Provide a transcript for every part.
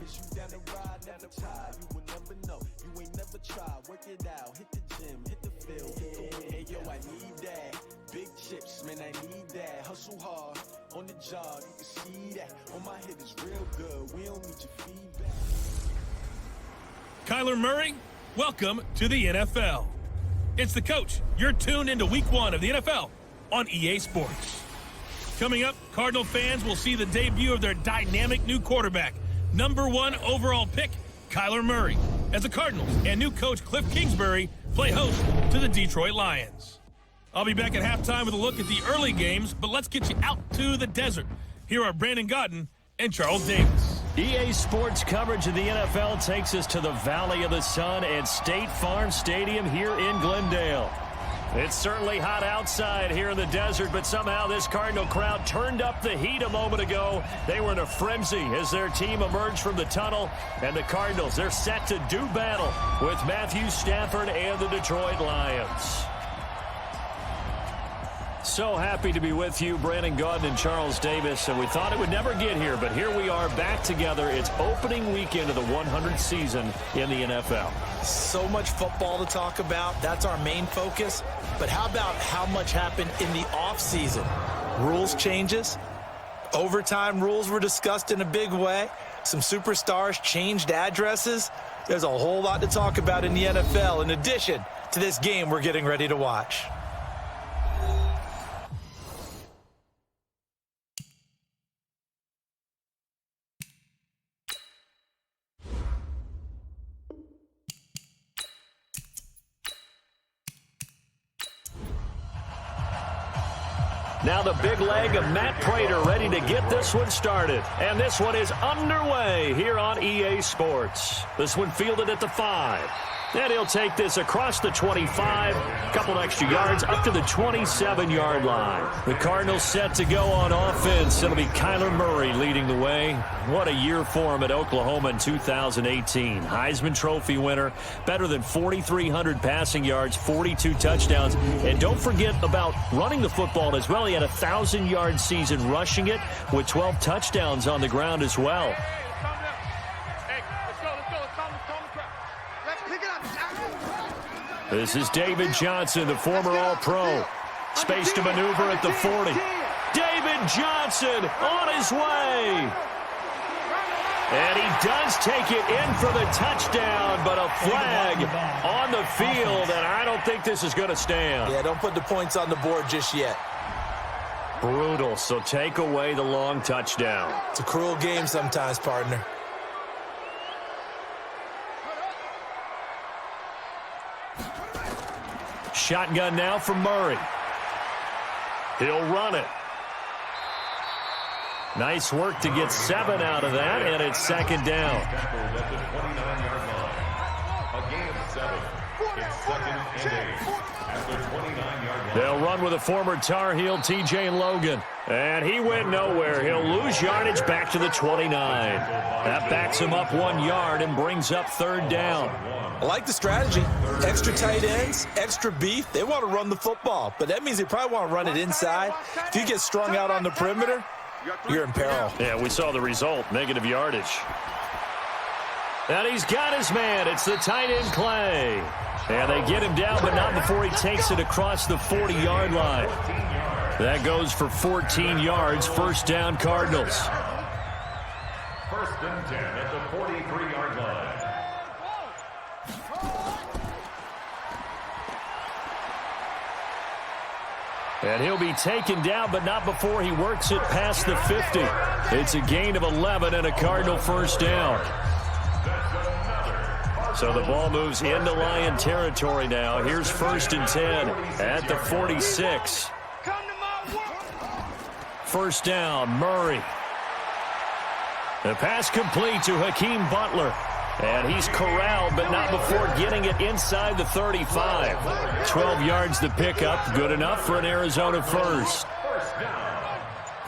Is you down the ride, never try. You will never know. You ain't never try. Work it out. Hit the gym, hit the field, hit the win. Hey, yo, I need that. Big chips, man, I need that. Hustle hard on the job. You can see that. On my head is real good. We don't need your feedback. Kyler Murray, welcome to the NFL. It's the coach. You're tuned into Week 1 of the NFL on EA Sports. Coming up, Cardinal fans will see the debut of their dynamic new quarterback, #1 overall pick, Kyler Murray, as the Cardinals and new coach Cliff Kingsbury play host to the Detroit Lions. I'll be back at halftime with a look at the early games, but let's get you out to the desert. Here are Brandon Godden and Charles Davis. EA Sports coverage of the NFL takes us to the Valley of the Sun at State Farm Stadium here in Glendale. It's certainly hot outside here in the desert, but somehow this Cardinal crowd turned up the heat a moment ago. They were in a frenzy as their team emerged from the tunnel, and the Cardinals, they're set to do battle with Matthew Stafford and the Detroit Lions. So happy to be with you, Brandon Gaudin and Charles Davis, and we thought it would never get here, but here we are back together. It's opening weekend of the 100th season in the NFL. So much football to talk about. That's our main focus. But how about how much happened in the offseason? Rules changes. Overtime rules were discussed in a big way. Some superstars changed addresses. There's a whole lot to talk about in the NFL in addition to this game we're getting ready to watch. Now the big leg of Matt Prater ready to get this one started. And this one is underway here on EA Sports. This one fielded at the 5. And he'll take this across the 25, couple extra yards up to the 27-yard line. The Cardinals set to go on offense. It'll be Kyler Murray leading the way. What a year for him at Oklahoma in 2018. Heisman Trophy winner, better than 4,300 passing yards, 42 touchdowns. And don't forget about running the football as well. He had a 1,000-yard season rushing it with 12 touchdowns on the ground as well. This is David Johnson, the former All-Pro. Space to maneuver at the 40. David Johnson on his way. And he does take it in for the touchdown, but a flag on the field, and I don't think this is going to stand. Yeah, don't put the points on the board just yet. Brutal, so take away the long touchdown. It's a cruel game sometimes, partner. Shotgun now for Murray. He'll run it. Nice work to get 7 out of that, and it's second down. They'll run with a former Tar Heel, T.J. Logan. And he went nowhere. He'll lose yardage back to the 29. That backs him up 1 yard and brings up third down. I like the strategy. Extra tight ends, extra beef. They want to run the football, but that means they probably want to run it inside. If you get strung out on the perimeter, you're in peril. Yeah, we saw the result, negative yardage. And he's got his man. It's the tight end, Clay. And they get him down, but not before he takes it across the 40-yard line. That goes for 14 yards. First down, Cardinals. First and 10 at the 43-yard line. And he'll be taken down, but not before he works it past the 50. It's a gain of 11 and a Cardinal first down. So the ball moves into Lion territory now. Here's first and 10 at the 46. First down, Murray. The pass complete to Hakeem Butler. And he's corralled, but not before getting it inside the 35. 12 yards to pick up. Good enough for an Arizona first.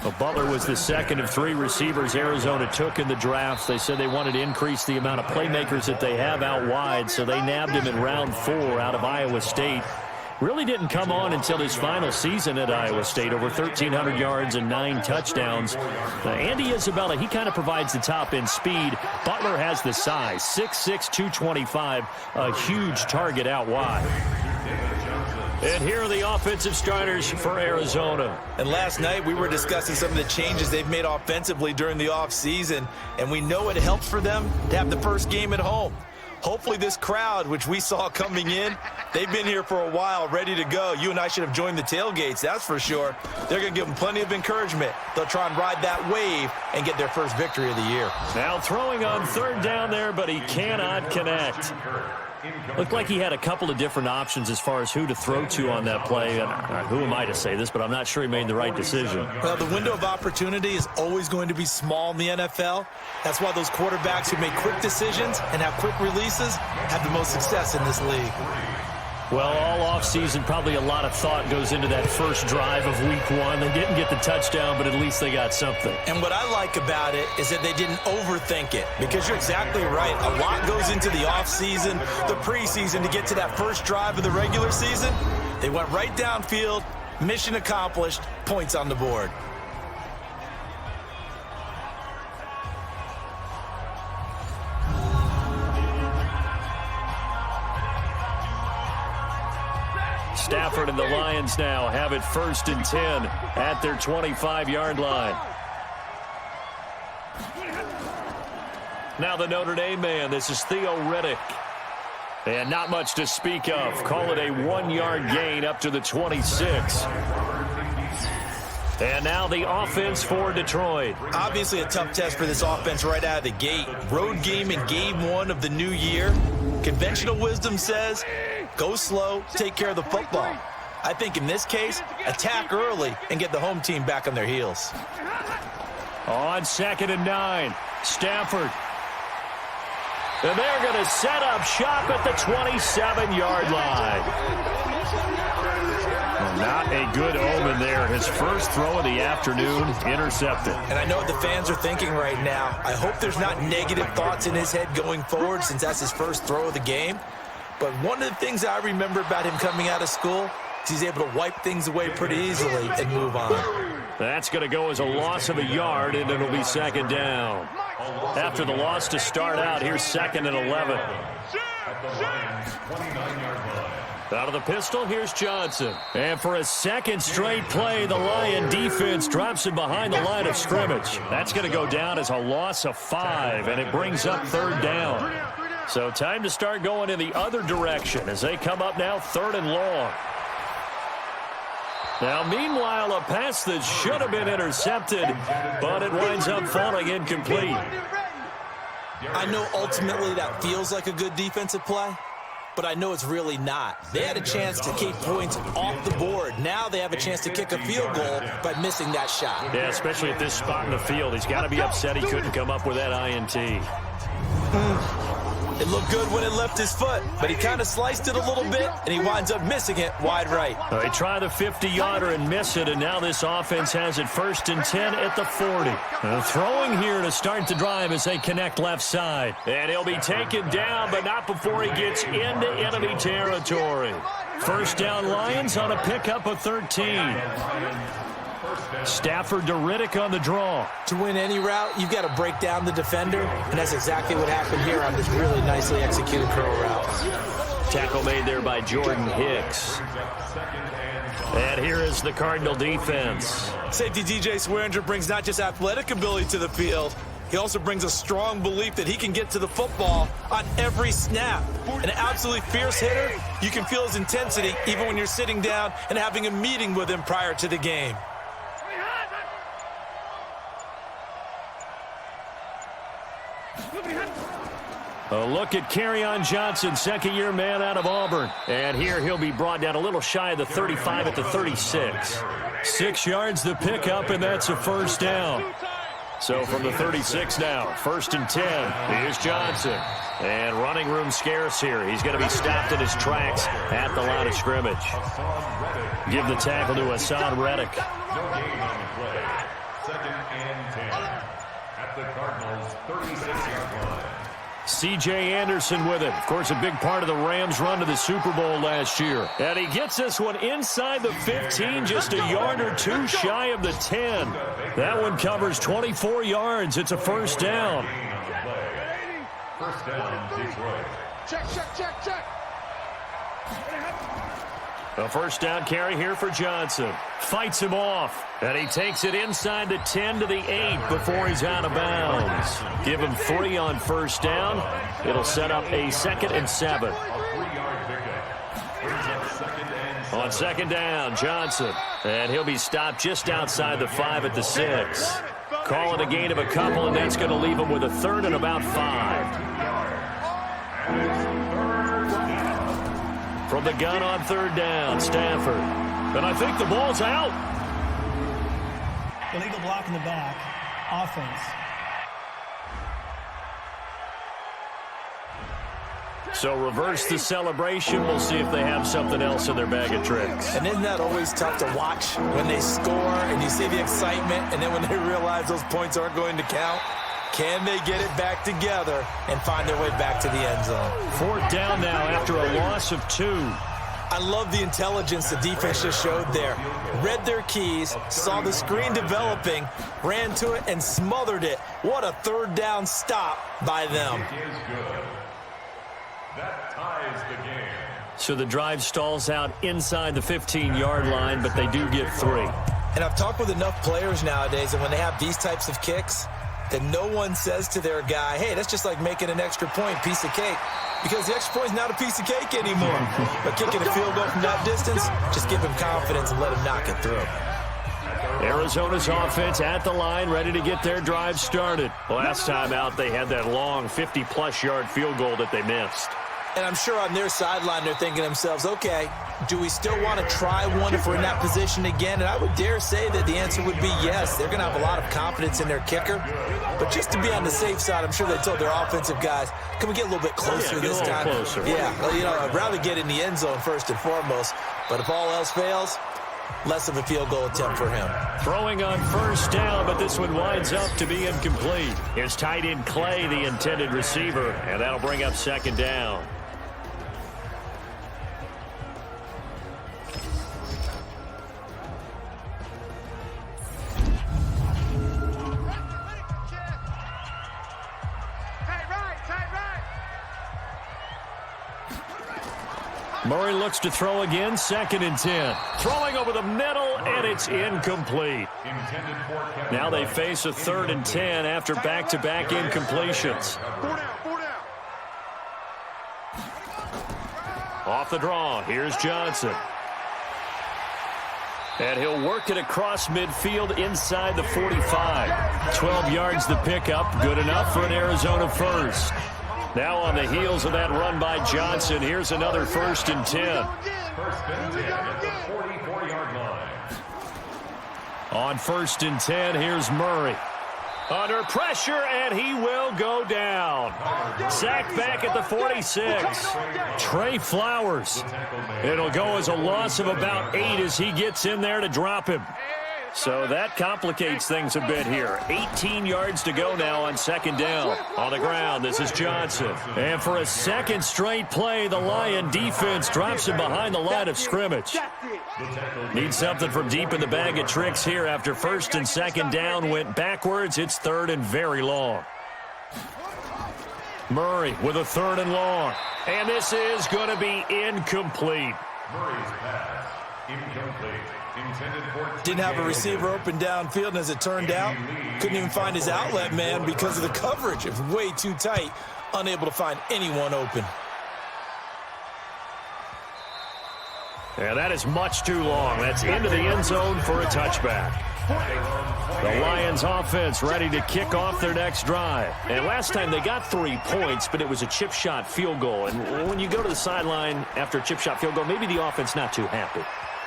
Well, Butler was the second of 3 receivers Arizona took in the draft. They said they wanted to increase the amount of playmakers that they have out wide, so they nabbed him in round 4 out of Iowa State. really didn't come on until his final season at Iowa State, over 1,300 yards and 9 touchdowns. Andy Isabella, he kind of provides the top-end speed. Butler has the size, 6'6", 225, a huge target out wide. And here are the offensive starters for Arizona. And last night we were discussing some of the changes they've made offensively during the offseason, and we know it helps for them to have the first game at home. Hopefully this crowd, which we saw coming in, they've been here for a while, ready to go. You and I should have joined the tailgates, that's for sure. They're going to give them plenty of encouragement. They'll try and ride that wave and get their first victory of the year. Now throwing on third down there, but he cannot connect. Looked like he had a couple of different options as far as who to throw to on that play. And who am I to say this, but I'm not sure he made the right decision. Well, the window of opportunity is always going to be small in the NFL. That's why those quarterbacks who make quick decisions and have quick releases have the most success in this league. Well, all offseason, probably a lot of thought goes into that first drive of week 1. They didn't get the touchdown, but at least they got something. And what I like about it is that they didn't overthink it, because you're exactly right. A lot goes into the offseason, the preseason to get to that first drive of the regular season. They went right downfield, mission accomplished, points on the board. Stafford and the Lions now have it 1st and 10 at their 25-yard line. Now the Notre Dame man, this is Theo Riddick. And not much to speak of. Call it a 1-yard gain up to the 26. And now the offense for Detroit. Obviously a tough test for this offense right out of the gate. Road game in game 1 of the new year. Conventional wisdom says, go slow, take care of the football. I think in this case, attack early and get the home team back on their heels. On 2nd and 9, Stafford. And they're going to set up shop at the 27-yard line. Not a good omen there. His first throw of the afternoon, intercepted. And I know what the fans are thinking right now. I hope there's not negative thoughts in his head going forward, since that's his first throw of the game. But one of the things I remember about him coming out of school is he's able to wipe things away pretty easily and move on. That's going to go as a loss of a yard, and it'll be 2nd down. After the loss to start out, here's 2nd and 11. Out of the pistol, here's Johnson. And for a second straight play, the Lion defense drops him behind the line of scrimmage. That's going to go down as a loss of 5, and it brings up 3rd down. So time to start going in the other direction as they come up now 3rd and long. Now, meanwhile, a pass that should have been intercepted, but it winds up falling incomplete. I know ultimately that feels like a good defensive play, but I know it's really not. They had a chance to keep points off the board. Now they have a chance to kick a field goal by missing that shot. Yeah, especially at this spot in the field. He's got to be upset he couldn't come up with that INT. It looked good when it left his foot, but he kind of sliced it a little bit, and he winds up missing it wide right. They try the 50-yarder and miss it, and now this offense has it 1st and 10 at the 40. Throwing here to start the drive as they connect left side. And he'll be taken down, but not before he gets into enemy territory. 1st down Lions on a pickup of 13. Stafford to Riddick on the draw. To win any route, you've got to break down the defender, and that's exactly what happened here on this really nicely executed curl route. Tackle made there by Jordan Hicks. And here is the Cardinal defense. Safety DJ Swearinger brings not just athletic ability to the field, he also brings a strong belief that he can get to the football on every snap. An absolutely fierce hitter, you can feel his intensity even when you're sitting down and having a meeting with him prior to the game. A look at Kerryon Johnson, second-year man out of Auburn. And here he'll be brought down a little shy of the 35 at the 36. 6 yards the pickup, and that's a 1st down. So from the 36 now, 1st and 10. Here's Johnson. And running room scarce here. He's going to be stopped in his tracks at the line of scrimmage. Give the tackle to Hassan Reddick. No gain on the play. 2nd and 10 at the Cardinals' 36-yard line. C.J. Anderson with it. Of course, a big part of the Rams' run to the Super Bowl last year. And he gets this one inside the 15, just a yard or two shy of the 10. That one covers 24 yards. It's a first down. First down, Detroit. Check. A first down carry here for Johnson. Fights him off. And he takes it inside the 10 to the 8 before he's out of bounds. Give him 3 on first down. It'll set up a 2nd and 7. On second down, Johnson. And he'll be stopped just outside the 5 at the 6. Call it a gain of a couple, and that's going to leave him with a 3rd and about 5. From the gun on 3rd down, Stafford. And I think the ball's out. Illegal block in the back. Offense. So reverse the celebration. We'll see if they have something else in their bag of tricks. And isn't that always tough to watch when they score and you see the excitement, and then when they realize those points aren't going to count? Can they get it back together and find their way back to the end zone? 4th down now after a loss of 2. I love the intelligence the defense just showed there. Read their keys, saw the screen developing, ran to it, and smothered it. What a 3rd down stop by them. That ties the game. So the drive stalls out inside the 15-yard line, but they do get 3. And I've talked with enough players nowadays, and when they have these types of kicks, that no one says to their guy, hey, that's just like making an extra point, piece of cake. Because the extra point is not a piece of cake anymore. But kicking a field goal from that distance, just give him confidence and let him knock it through. Arizona's offense at the line, ready to get their drive started. Last time out, they had that long 50-plus yard field goal that they missed. And I'm sure on their sideline, they're thinking to themselves, okay, do we still want to try one if we're in that position again? And I would dare say that the answer would be yes. They're going to have a lot of confidence in their kicker. But just to be on the safe side, I'm sure they told their offensive guys, can we get a little bit closer this time? Closer. Yeah, well, I'd rather get in the end zone first and foremost. But if all else fails, less of a field goal attempt for him. Throwing on first down, but this one winds up to be incomplete. Here's tight end Clay, the intended receiver, and that'll bring up 2nd down. Murray looks to throw again, 2nd and 10. Throwing over the middle, and it's incomplete. Now they face a 3rd and 10 after back-to-back incompletions. Off the draw, here's Johnson. And he'll work it across midfield inside the 45. 12 yards the pickup, good enough for an Arizona first. Now on the heels of that run by Johnson, here's another 1st and 10. 1st and 10 at the 44-yard line. On 1st and 10, here's Murray. Under pressure, and he will go down. Sacked back at the 46. Trey Flowers. It'll go as a loss of about 8 as he gets in there to drop him. So that complicates things a bit here. 18 yards to go now on 2nd down. On the ground, this is Johnson. And for a 2nd straight play, the Lion defense drops him behind the line of scrimmage. Need something from deep in the bag of tricks here after 1st and 2nd down went backwards. It's 3rd and very long. Murray with a 3rd and long. And this is going to be incomplete. Murray's pass, incomplete. Didn't have a receiver open downfield, and as it turned out, couldn't even find his outlet man because of the coverage. It was way too tight, unable to find anyone open. Yeah, that is much too long. That's into the end zone for a touchback. The Lions offense ready to kick off their next drive. And last time they got 3 points, but it was a chip shot field goal. And when you go to the sideline after a chip shot field goal, maybe the offense not too happy.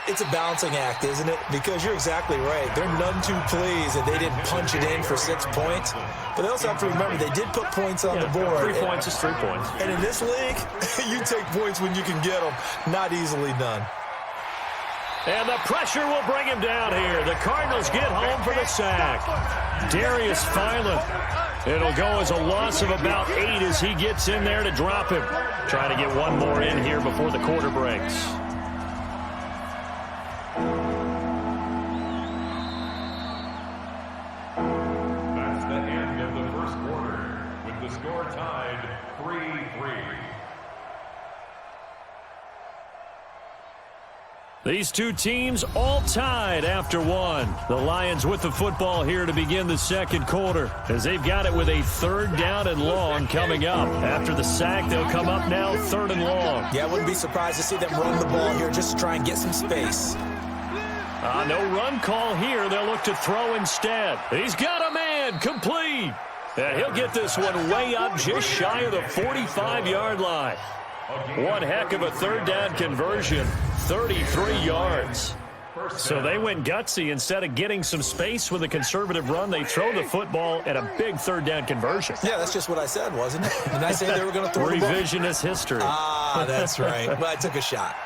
It's a balancing act, isn't it? Because you're exactly right. They're none too pleased that they didn't punch it in for 6 points. But they also have to remember they did put points on the board. 3 points is 3 points. And in this league, you take points when you can get them. Not easily done. And the pressure will bring him down here. The Cardinals get home for the sack. Darius Philon It'll go as a loss of about 8 as he gets in there to drop him. Trying to get one more in here before the quarter breaks. That's the end of the first quarter, with the score tied 3-3. These two teams all tied after one. The Lions with the football here to begin the second quarter, as they've got it with a 3rd down and long coming up. After the sack, they'll come up now 3rd and long. Yeah, I wouldn't be surprised to see them run the ball here just to try and get some space. No run call here. They'll look to throw instead. He's got a man, complete. And he'll get this one way up just shy of the 45-yard line. One heck of a 3rd down conversion, 33 yards. So they went gutsy. Instead of getting some space with a conservative run, they throw the football at a big 3rd down conversion. Yeah, that's just what I said, wasn't it? Didn't I say they were going to throw the ball? Revisionist history. Ah, that's right. Well, I took a shot.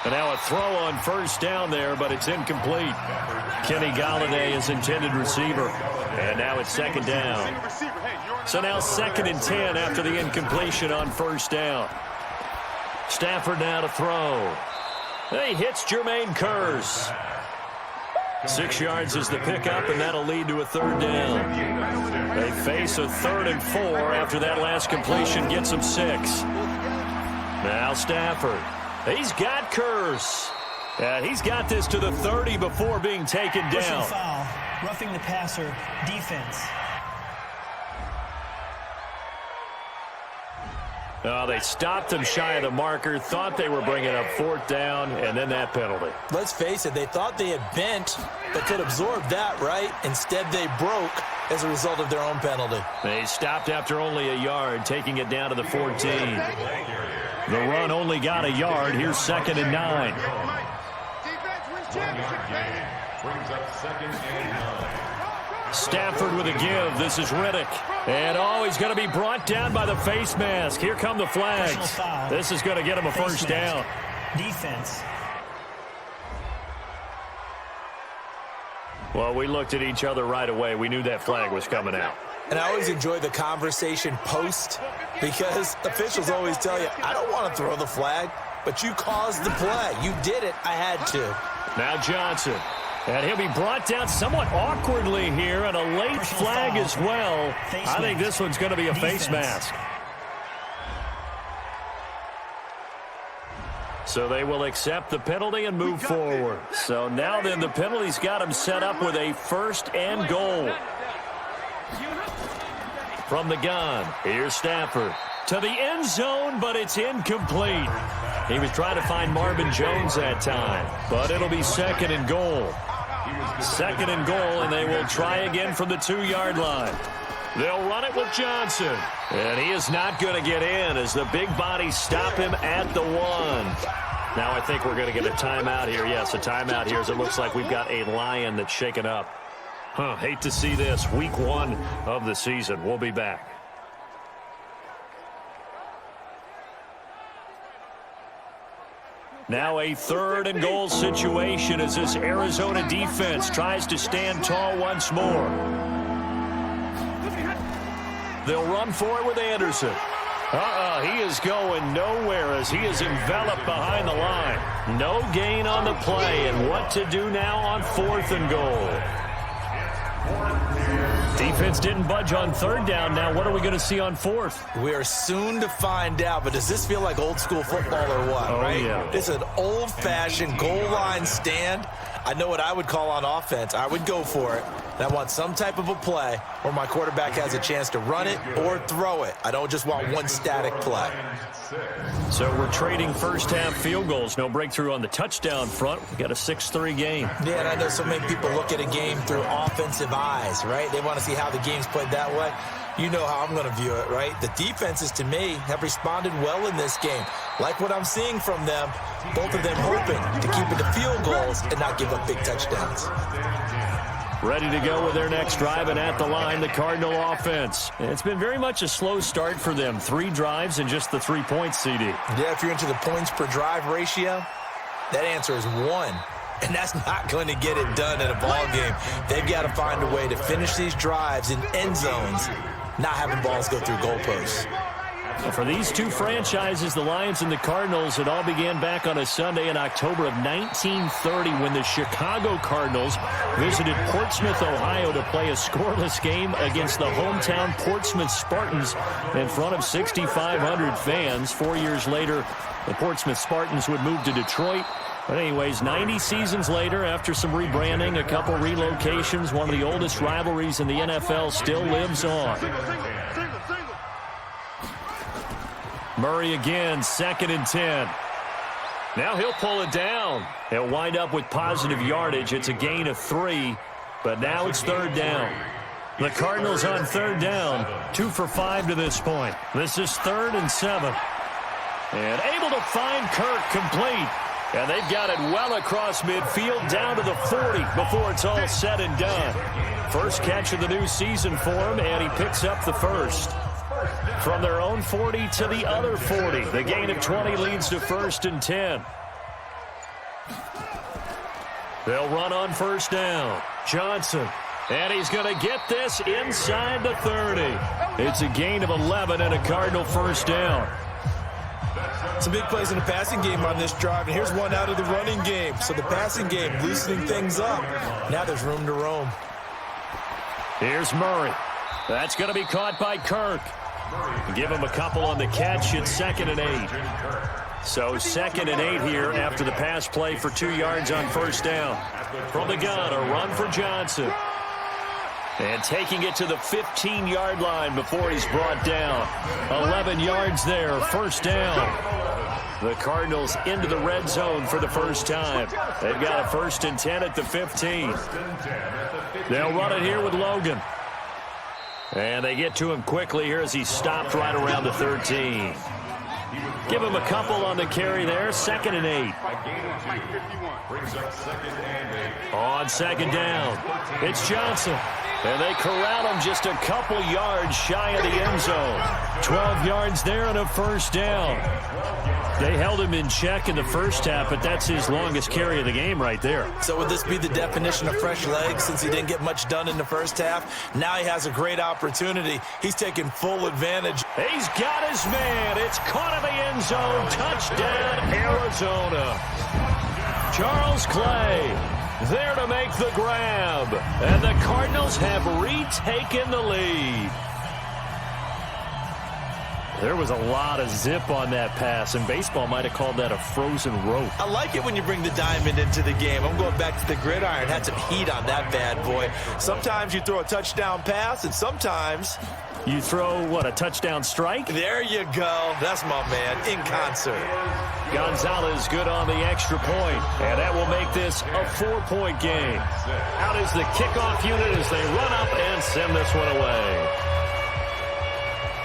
And now a throw on 1st down there, but it's incomplete. Kenny Golladay is intended receiver. And now it's 2nd down. So now 2nd and 10 after the incompletion on 1st down. Stafford now to throw. He hits Jermaine Kearse. 6 yards is the pickup, and that'll lead to a 3rd down. They face a 3rd and 4 after that last completion gets them 6. Now Stafford. He's got Kearse. And he's got this to the 30 before being taken down. Personal foul, roughing the passer, defense. They stopped him shy of the marker, thought they were bringing up 4th down, and then that penalty. Let's face it, they thought they had bent, but could absorb that, right? Instead, they broke as a result of their own penalty. They stopped after only a yard, taking it down to the 14. The run only got a yard. Here's 2nd and 9. Brings up 2nd and 9. Stafford with a give. This is Riddick. And, he's going to be brought down by the face mask. Here come the flags. This is going to get him a 1st down. Defense. Well, we looked at each other right away. We knew that flag was coming out. And I always enjoy the conversation post, because officials always tell you, I don't want to throw the flag, but you caused the play. You did it. I had to. Now Johnson. And he'll be brought down somewhat awkwardly here, and a late flag as well. I think this one's going to be a face mask. So they will accept the penalty and move forward. So now then the penalty's got him set up with a 1st and goal. From the gun, here's Stafford. To the end zone, but it's incomplete. He was trying to find Marvin Jones that time, but it'll be 2nd and goal. 2nd and goal, and they will try again from the 2-yard line. They'll run it with Johnson. And he is not going to get in as the big bodies stop him at the 1. Now I think we're going to get a timeout here. Yes, a timeout here as it looks like we've got a Lion that's shaken up. Hate to see this. Week 1 of the season. We'll be back. Now a 3rd and goal situation as this Arizona defense tries to stand tall once more. They'll run for it with Anderson. He is going nowhere as he is enveloped behind the line. No gain on the play, and what to do now on 4th and goal. Defense didn't budge on 3rd down. Now what are we going to see on 4th? We are soon to find out, but does this feel like old school football or what, right? Yeah. It's an old-fashioned goal line stand. I know what I would call on offense. I would go for it. And I want some type of a play where my quarterback has a chance to run it or throw it. I don't just want one static play. So we're trading first-half field goals. No breakthrough on the touchdown front. We got a 6-3 game. Yeah, and I know so many people look at a game through offensive eyes, right? They want to see how the game's played that way. You know how I'm going to view it, right? The defenses, to me, have responded well in this game. Like what I'm seeing from them, both of them hoping to keep it to field goals and not give up big touchdowns. Ready to go with their next drive, and at the line, the Cardinal offense. It's been very much a slow start for them. 3 drives and just the 3 points, CD. Yeah, if you're into the points per drive ratio, that answer is 1. And that's not going to get it done in a ball game. They've got to find a way to finish these drives in end zones, not having balls go through goalposts. For these two franchises, the Lions and the Cardinals, it all began back on a Sunday in October of 1930 when the Chicago Cardinals visited Portsmouth, Ohio to play a scoreless game against the hometown Portsmouth Spartans in front of 6,500 fans. 4 years later, the Portsmouth Spartans would move to Detroit. But anyways, 90 seasons later, after some rebranding, a couple relocations, one of the oldest rivalries in the NFL still lives on. Murray again, 2nd and 10. Now he'll pull it down. He'll wind up with positive yardage. It's a gain of 3, but now it's 3rd down. The Cardinals on 3rd down, 2 for 5 to this point. This is 3rd and 7. And able to find Kirk complete. And they've got it well across midfield down to the 40 before it's all said and done. First catch of the new season for him, and he picks up the first. From their own 40 to the other 40. The gain of 20 leads to 1st and 10. They'll run on 1st down. Johnson. And he's going to get this inside the 30. It's a gain of 11 and a Cardinal 1st down. Some big plays in the passing game on this drive, and here's one out of the running game. So the passing game loosening things up. Now there's room to roam. Here's Murray. That's going to be caught by Kirk. Give him a couple on the catch. It's 2nd and 8. So 2nd and 8 here after the pass play for 2 yards on 1st down. From the gun, a run for Johnson. And taking it to the 15-yard line before he's brought down. 11 yards there, 1st down. The Cardinals into the red zone for the first time. They've got a 1st and 10 at the 15. They'll run it here with Logan. And they get to him quickly here as he stopped right around the 13. Give him a couple on the carry there. 2nd and 8. On 2nd down, it's Johnson. And they corral him just a couple yards shy of the end zone. 12 yards there and a 1st down. They held him in check in the first half, but that's his longest carry of the game right there. So would this be the definition of fresh legs since he didn't get much done in the first half? Now he has a great opportunity. He's taking full advantage. He's got his man. It's caught in the end zone. Touchdown, Arizona. Charles Clay there to make the grab. And the Cardinals have retaken the lead. There was a lot of zip on that pass, and baseball might have called that a frozen rope. I like it when you bring the diamond into the game. I'm going back to the gridiron. Had some heat on that bad boy. Sometimes you throw a touchdown pass, and sometimes you throw, what, a touchdown strike? There you go. That's my man, in concert. Gonzalez good on the extra point, and that will make this a 4-point game. Out is the kickoff unit as they run up and send this one away.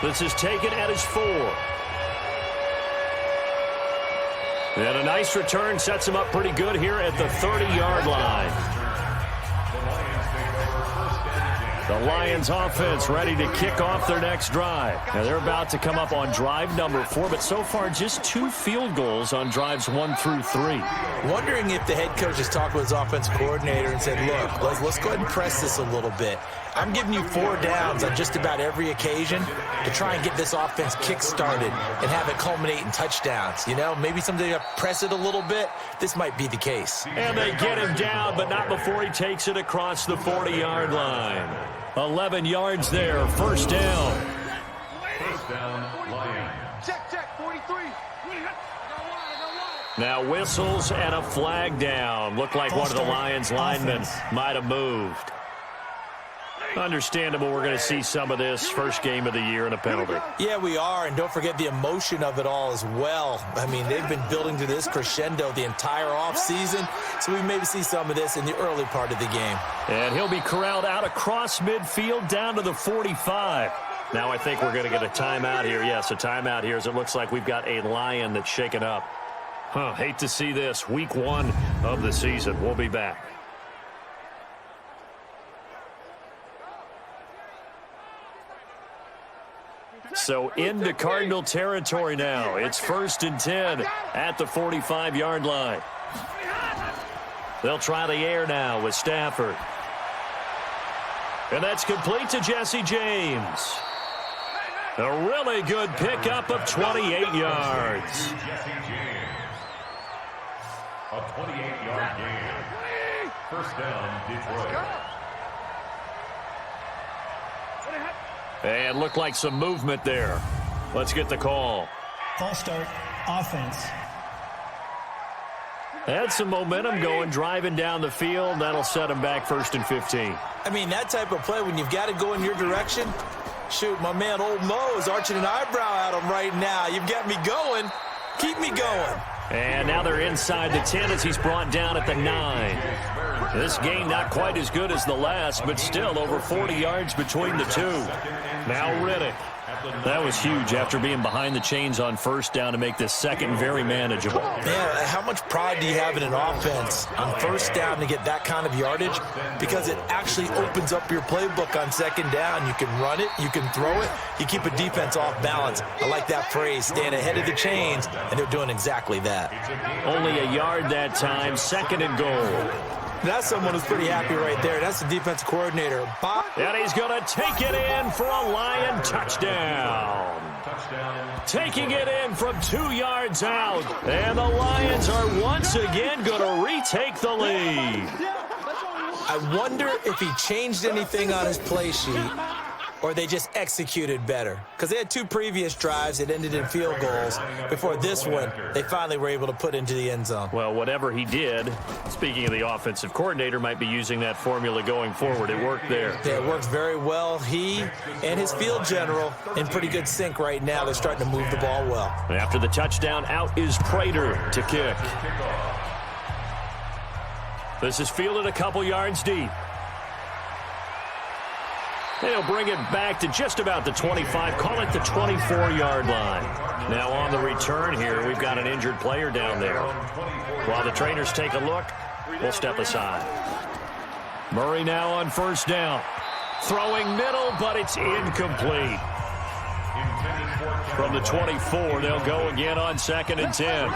This is taken at his 4. And a nice return sets him up pretty good here at the 30-yard line. The Lions offense ready to kick off their next drive. Now they're about to come up on drive number 4, but so far just 2 field goals on drives 1 through 3. Wondering if the head coach has talked with his offensive coordinator and said, look, let's go ahead and press this a little bit. I'm giving you 4 downs on just about every occasion to try and get this offense kick-started and have it culminate in touchdowns. You know, maybe someday to press it a little bit. This might be the case. And they get him down, but not before he takes it across the 40-yard line. 11 yards there, 1st down. 1st down, Lions. Check, 43. Now whistles and a flag down. Looked like one of the Lions linemen might have moved. Understandable, we're going to see some of this first game of the year and a penalty. Yeah, we are, and don't forget the emotion of it all as well. I mean, they've been building to this crescendo the entire offseason, so we maybe see some of this in the early part of the game. And he'll be corralled out across midfield down to the 45. Now I think we're going to get a timeout here. Yes, a timeout here as it looks like we've got a Lion that's shaken up. Hate to see this. Week 1 of the season. We'll be back. So into Cardinal territory now. It's 1st and 10 at the 45-yard line. They'll try the air now with Stafford. And that's complete to Jesse James. A really good pickup of 28 yards. Jesse James. A 28-yard gain. First down, Detroit. And looked like some movement there. Let's get the call. False start, offense. Had some momentum going, driving down the field. That'll set him back 1st and 15. I mean, that type of play, when you've got to go in your direction, shoot, my man Old Mo is arching an eyebrow at him right now. You've got me going. Keep me going. And now they're inside the 10 as he's brought down at the 9. This game not quite as good as the last, but still over 40 yards between the two. Now Riddick. That was huge after being behind the chains on first down to make this second very manageable. Man, how much pride do you have in an offense on first down to get that kind of yardage? Because it actually opens up your playbook on second down. You can run it, you can throw it, you keep a defense off balance. I like that phrase, stand ahead of the chains, and they're doing exactly that. Only a yard that time, 2nd and goal. That's someone who's pretty happy right there. That's the defense coordinator. Bob. And he's going to take it in for a Lion touchdown. Taking it in from 2 yards out. And the Lions are once again going to retake the lead. I wonder if he changed anything on his play sheet or they just executed better. Because they had 2 previous drives that ended in field goals. Before this one, they finally were able to put into the end zone. Well, whatever he did, speaking of the offensive coordinator, might be using that formula going forward. It worked there. Yeah, it works very well. He and his field general in pretty good sync right now. They're starting to move the ball well. After the touchdown, out is Prater to kick. This is fielded a couple yards deep. They'll bring it back to just about the 25, call it the 24-yard line. Now on the return here, we've got an injured player down there. While the trainers take a look, we'll step aside. Murray now on first down. Throwing middle, but it's incomplete. From the 24, they'll go again on 2nd and 10.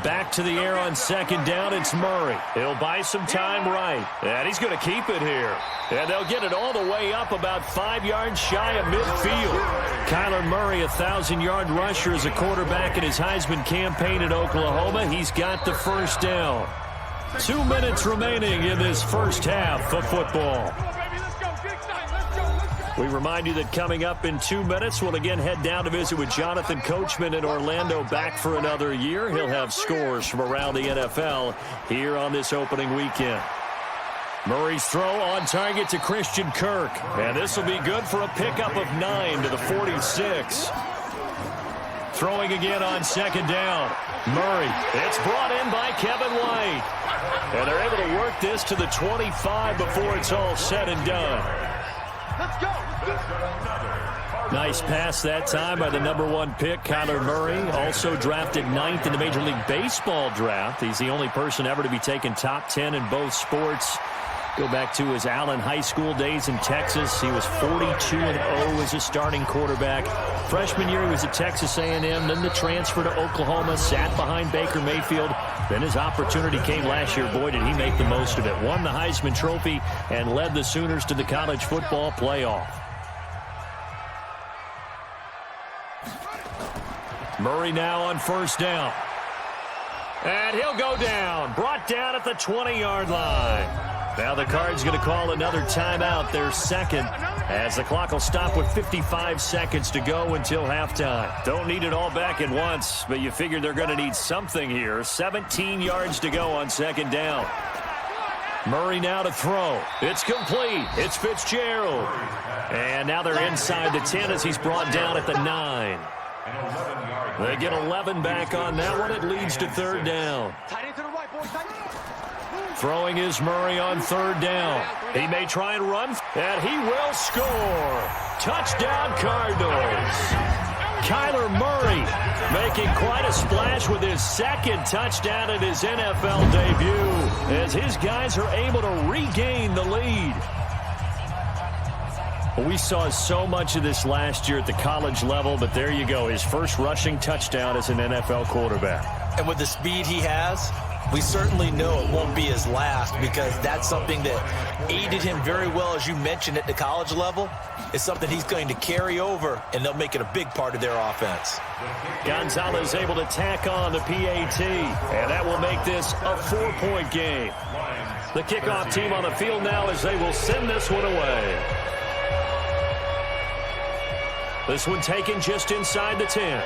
Back to the air on 2nd down, it's Murray. He'll buy some time right, and he's going to keep it here. And they'll get it all the way up about 5 yards shy of midfield. Kyler Murray, 1,000-yard rusher as a quarterback in his Heisman campaign at Oklahoma. He's got the first down. 2 minutes remaining in this first half of football. We remind you that coming up in 2 minutes, we'll again head down to visit with Jonathan Coachman in Orlando, back for another year. He'll have scores from around the NFL here on this opening weekend. Murray's throw on target to Christian Kirk. And this will be good for a pickup of 9 to the 46. Throwing again on 2nd down. Murray. It's brought in by Kevin White. And they're able to work this to the 25 before it's all said and done. Nice pass that time by the #1 pick, Kyler Murray. Also drafted 9th in the Major League Baseball draft. He's the only person ever to be taken top 10 in both sports. Go back to his Allen High School days in Texas. He was 42-0 as a starting quarterback. Freshman year, he was at Texas A&M. Then the transfer to Oklahoma, sat behind Baker Mayfield. Then his opportunity came last year. Boy, did he make the most of it. Won the Heisman Trophy and led the Sooners to the college football playoff. Murray now on first down. And he'll go down. Brought down at the 20-yard line. Now the Cards going to call another timeout, their second, as the clock will stop with 55 seconds to go until halftime. Don't need it all back at once, but you figure they're going to need something here. 17 yards to go on 2nd down. Murray now to throw. It's complete. It's Fitzgerald. And now they're inside the 10 as he's brought down at the 9. They get 11 back on that one. It leads to 3rd down. Throwing is Murray on 3rd down. He may try and run, and he will score. Touchdown, Cardinals. Kyler Murray making quite a splash with his 2nd touchdown in his NFL debut as his guys are able to regain the lead. We saw so much of this last year at the college level, but there you go, his first rushing touchdown as an NFL quarterback. And with the speed he has, we certainly know it won't be his last, because that's something that aided him very well, as you mentioned, at the college level. It's something he's going to carry over, and they'll make it a big part of their offense. Gonzalez able to tack on the PAT, and that will make this a 4-point game. The kickoff team on the field now as they will send this one away. This one taken just inside the 10.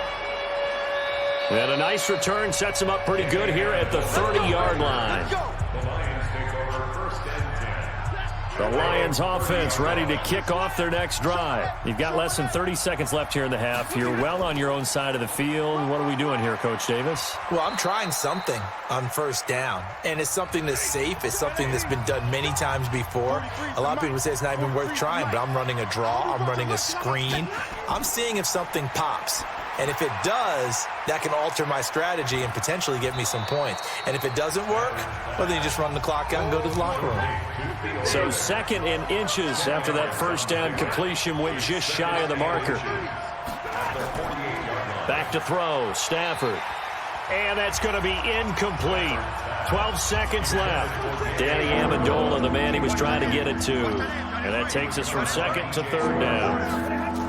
And a nice return sets him up pretty good here at the 30-yard line. The Lions offense ready to kick off their next drive. You've got less than 30 seconds left here in the half. You're well on your own side of the field. What are we doing here, Coach Davis? Well, I'm trying something on first down, and it's something that's safe. It's something that's been done many times before. A lot of people say it's not even worth trying, but I'm running a draw. I'm running a screen. I'm seeing if something pops. And if it does, that can alter my strategy and potentially get me some points. And if it doesn't work, well, then you just run the clock out and go to the locker room. So 2nd and inches after that first down completion went just shy of the marker. Back to throw, Stafford. And that's going to be incomplete. 12 seconds left. Danny Amendola, the man he was trying to get it to. And that takes us from 2nd to 3rd down.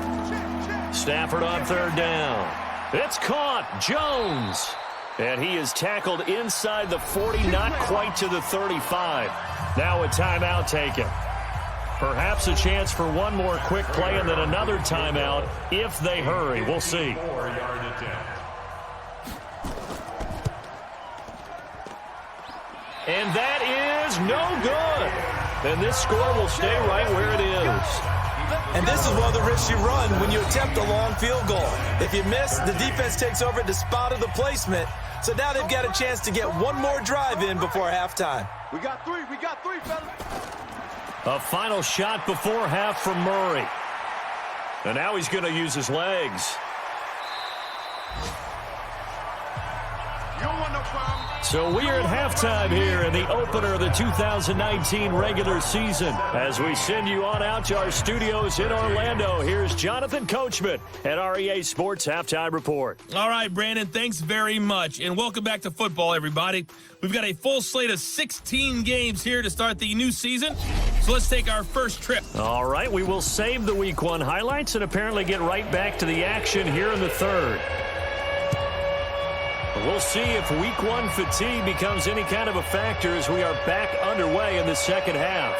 Stafford on 3rd down. It's caught. Jones. And he is tackled inside the 40, not quite to the 35. Now a timeout taken. Perhaps a chance for one more quick play and then another timeout if they hurry. We'll see. And that is no good. And this score will stay right where it is. And this is one of the risks you run when you attempt a long field goal. If you miss, the defense takes over at the spot of the placement. So now they've got a chance to get one more drive in before halftime. We got three, fellas. A final shot before half from Murray. And now he's going to use his legs. You don't want no problem. So we are at halftime here in the opener of the 2019 regular season. As we send you on out to our studios in Orlando, here's Jonathan Coachman at our EA Sports Halftime Report. All right, Brandon, thanks very much. And welcome back to football, everybody. We've got a full slate of 16 games here to start the new season. So let's take our first trip. All right, we will save the Week 1 highlights and apparently get right back to the action here in the 3rd. We'll see if Week 1 fatigue becomes any kind of a factor as we are back underway in the 2nd half.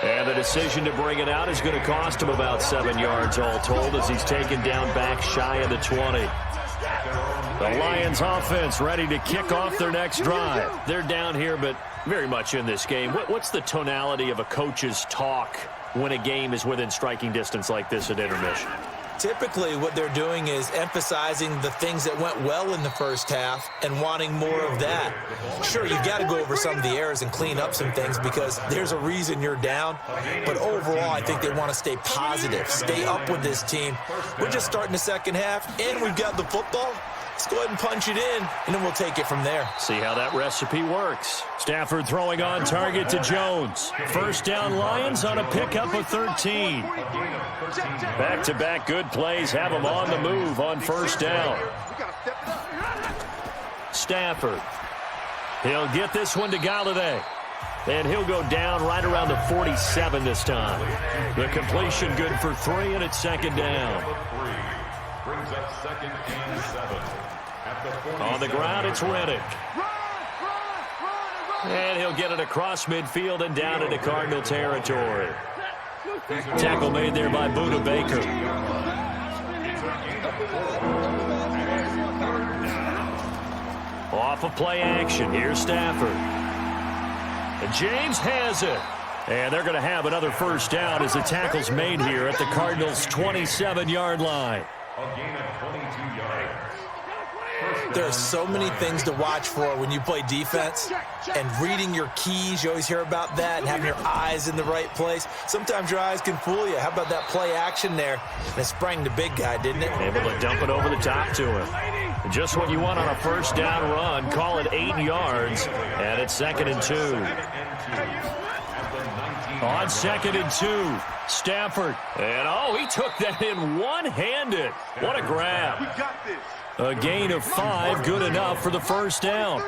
And the decision to bring it out is going to cost him about 7 yards all told as he's taken down back shy of the 20. The Lions offense ready to kick off their next drive. They're down here, but very much in this game. What's the tonality of a coach's talk when a game is within striking distance like this at intermission? Typically, what they're doing is emphasizing the things that went well in the first half and wanting more of that. Sure, you've got to go over some of the errors and clean up some things because there's a reason you're down. But overall, I think they want to stay positive, stay up with this team. We're just starting the 2nd half, and we've got the football. Let's go ahead and punch it in, and then we'll take it from there. See how that recipe works. Stafford throwing on target to Jones. First down Lions on a pickup of 13. Back-to-back good plays have them on the move on first down. Stafford. He'll get this one to Galladay. And he'll go down right around the 47 this time. The completion good for 3, and it's 2nd down. Brings up 2nd and 7. On the ground, it's Reddick. And he'll get it across midfield and down into Cardinal territory. Tackle made there by Buda Baker. Off of play action. Here's Stafford. And James has it. And they're going to have another first down as the tackle's made here at the Cardinals' 27-yard line. A gain of 22 yards. There are so many things to watch for when you play defense, and reading your keys, you always hear about that, and having your eyes in the right place. Sometimes your eyes can fool you. How about that play action there? And it sprang the big guy, didn't it? Able to dump it over the top to him. Just what you want on a first down run. Call it 8 yards, and it's 2nd and 2. On 2nd and 2, Stafford. And, he took that in one-handed. What a grab. We got this. A gain of 5, good enough for the first down.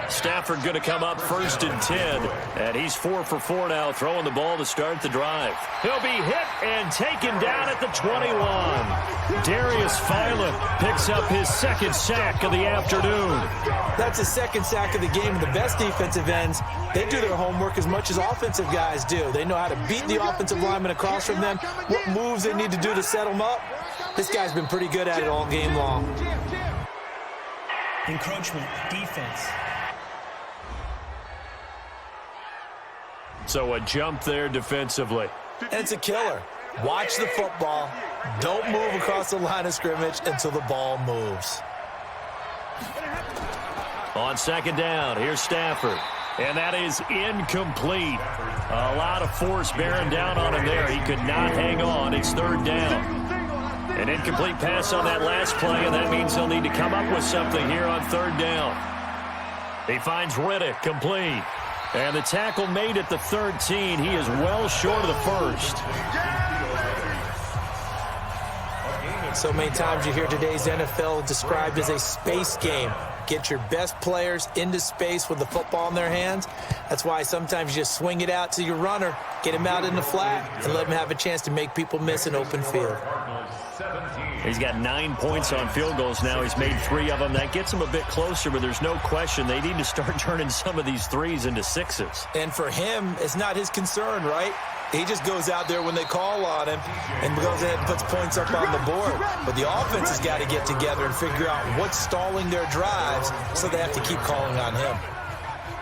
Stafford going to come up 1st and 10. And he's 4 for 4 now, throwing the ball to start the drive. He'll be hit and taken down at the 21. Darius Philon picks up his 2nd sack of the afternoon. That's his 2nd sack of the game. The best defensive ends, they do their homework as much as offensive guys do. They know how to beat the offensive lineman across from them, what moves they need to do to set them up. This guy's been pretty good at it all game long. Encroachment, defense. So a jump there defensively. And it's a killer. Watch the football. Don't move across the line of scrimmage until the ball moves. On 2nd down, here's Stafford. And that is incomplete. A lot of force bearing down on him there. He could not hang on. It's 3rd down. An incomplete pass on that last play, and that means they'll need to come up with something here on 3rd down. He finds Riddick complete. And the tackle made at the 13. He is well short of the 1st. So many times you hear today's NFL described as a space game. Get your best players into space with the football in their hands. That's why sometimes you just swing it out to your runner, get him out in the flat, and let him have a chance to make people miss an open field. He's got 9 points on field goals now. He's made 3 of them. That gets him a bit closer, but there's no question they need to start turning some of these 3s into 6s. And for him, it's not his concern, right? He just goes out there when they call on him and goes ahead and puts points up on the board. But the offense has got to get together and figure out what's stalling their drives, so they have to keep calling on him.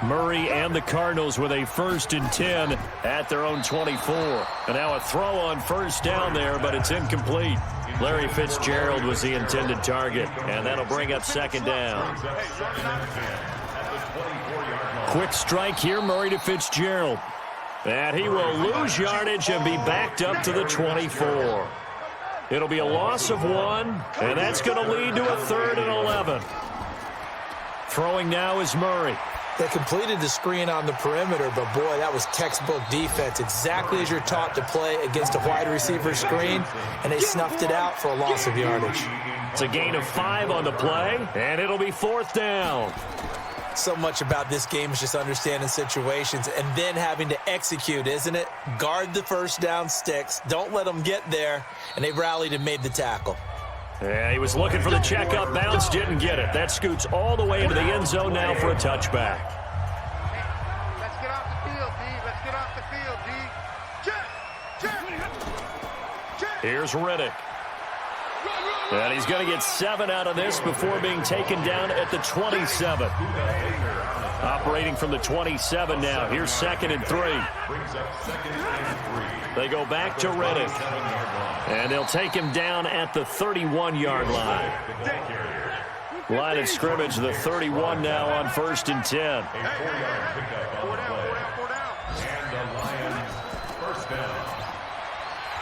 Murray and the Cardinals with a 1st and 10 at their own 24. And now a throw on 1st down there, but it's incomplete. Larry Fitzgerald was the intended target, and that'll bring up 2nd down. Quick strike here, Murray to Fitzgerald. And he will lose yardage and be backed up to the 24. It'll be a loss of 1, and that's going to lead to a 3rd and 11. Throwing now is Murray. They completed the screen on the perimeter, but boy, that was textbook defense. Exactly as you're taught to play against a wide receiver screen, and they snuffed it out for a loss of yardage. It's a gain of 5 on the play, and it'll be 4th down. So much about this game is just understanding situations and then having to execute, isn't it? Guard the 1st down sticks. Don't let them get there, and they rallied and made the tackle. Yeah, he was looking for the check-up bounce, didn't get it. That scoots all the way into the end zone now for a touchback. Let's get off the field, D. Let's get off the field, D. Check. Here's Riddick. And he's going to get 7 out of this before being taken down at the 27. Operating from the 27 now. Here's 2nd and 3. They go back to Riddick. And they'll take him down at the 31-yard line. Line of scrimmage, the 31 now on 1st and 10.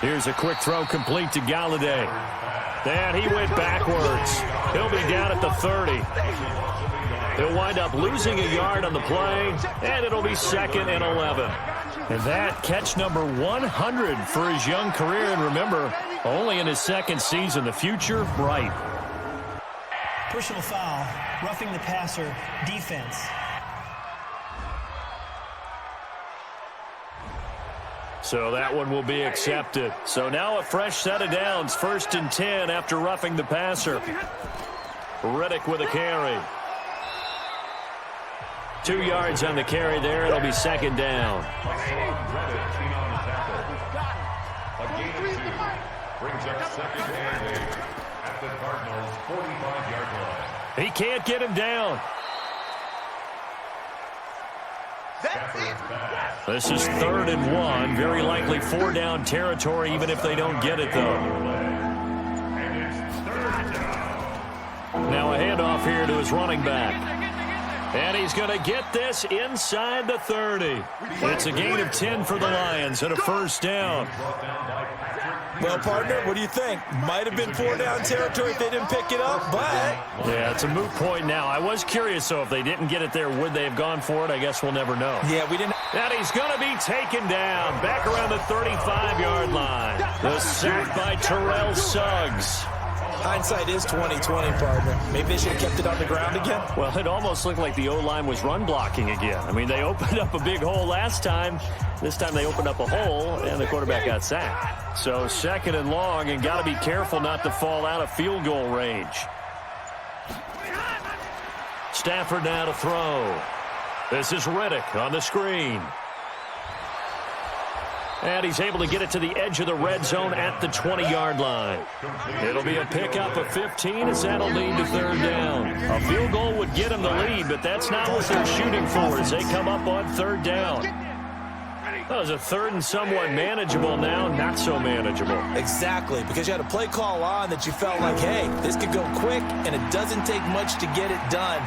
Here's a quick throw complete to Galladay. And he went backwards. He'll be down at the 30. He'll wind up losing a yard on the play, and it'll be 2nd and 11. And that catch number 100 for his young career. And remember, only in his 2nd season, the future bright. Personal foul, roughing the passer, defense. So that one will be accepted. So now a fresh set of downs. 1st and 10 after roughing the passer. Riddick with a carry. 2 yards on the carry there. It'll be 2nd down. Brings up 2nd and 8 at the Cardinals' 45-yard line. He can't get him down. This is 3rd and 1. Very likely 4-down territory, even if they don't get it, though. Now a handoff here to his running back. And he's going to get this inside the 30. It's a gain of 10 for the Lions and a 1st down. Well, partner, what do you think? Might have been 4-down territory if they didn't pick it up, but... Yeah, it's a moot point now. I was curious, though, if they didn't get it there, would they have gone for it? I guess we'll never know. Yeah, we didn't... And he's going to be taken down back around the 35-yard line. The sack by Terrell Suggs. Hindsight is 20/20, partner. Maybe they should have kept it on the ground again. Well, it almost looked like the O-line was run blocking again. I mean, they opened up a big hole last time. This time they opened up a hole, and the quarterback got sacked. So 2nd and long, and got to be careful not to fall out of field goal range. Stafford now to throw. This is Riddick on the screen. And he's able to get it to the edge of the red zone at the 20-yard line. It'll be a pickup of 15 as that'll lead to 3rd down. A field goal would get them the lead, but that's not what they're shooting for as they come up on 3rd down. That was a 3rd and somewhat manageable, now not so manageable. Exactly, because you had a play call on that you felt like, hey, this could go quick, and it doesn't take much to get it done.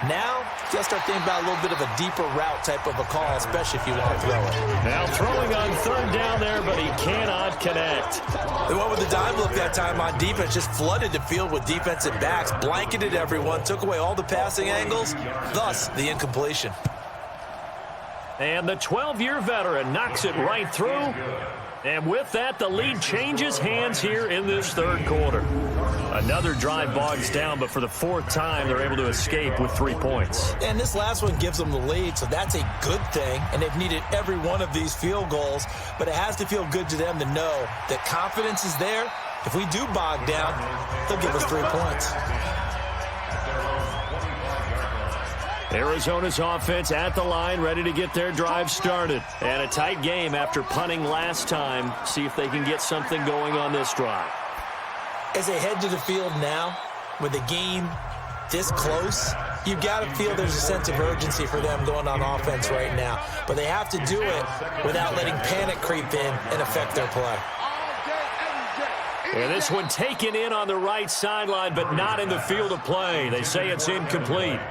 Now, you got to start thinking about a little bit of a deeper route type of a call, especially if you want to throw it. Now throwing on 3rd down there, but he cannot connect. They went with the dime look that time on defense, just flooded the field with defensive backs, blanketed everyone, took away all the passing angles, thus the incompletion. And the 12-year veteran knocks it right through. And with that, the lead changes hands here in this 3rd quarter. Another drive bogs down, but for the 4th time, they're able to escape with 3 points. And this last one gives them the lead, so that's a good thing. And they've needed every one of these field goals, but it has to feel good to them to know that confidence is there. If we do bog down, they'll give us 3 points. Arizona's offense at the line, ready to get their drive started. And a tight game after punting last time. See if they can get something going on this drive. As they head to the field now, with the game this close, you've got to feel there's a sense of urgency for them going on offense right now. But they have to do it without letting panic creep in and affect their play. And this one taken in on the right sideline, but not in the field of play. They say it's incomplete.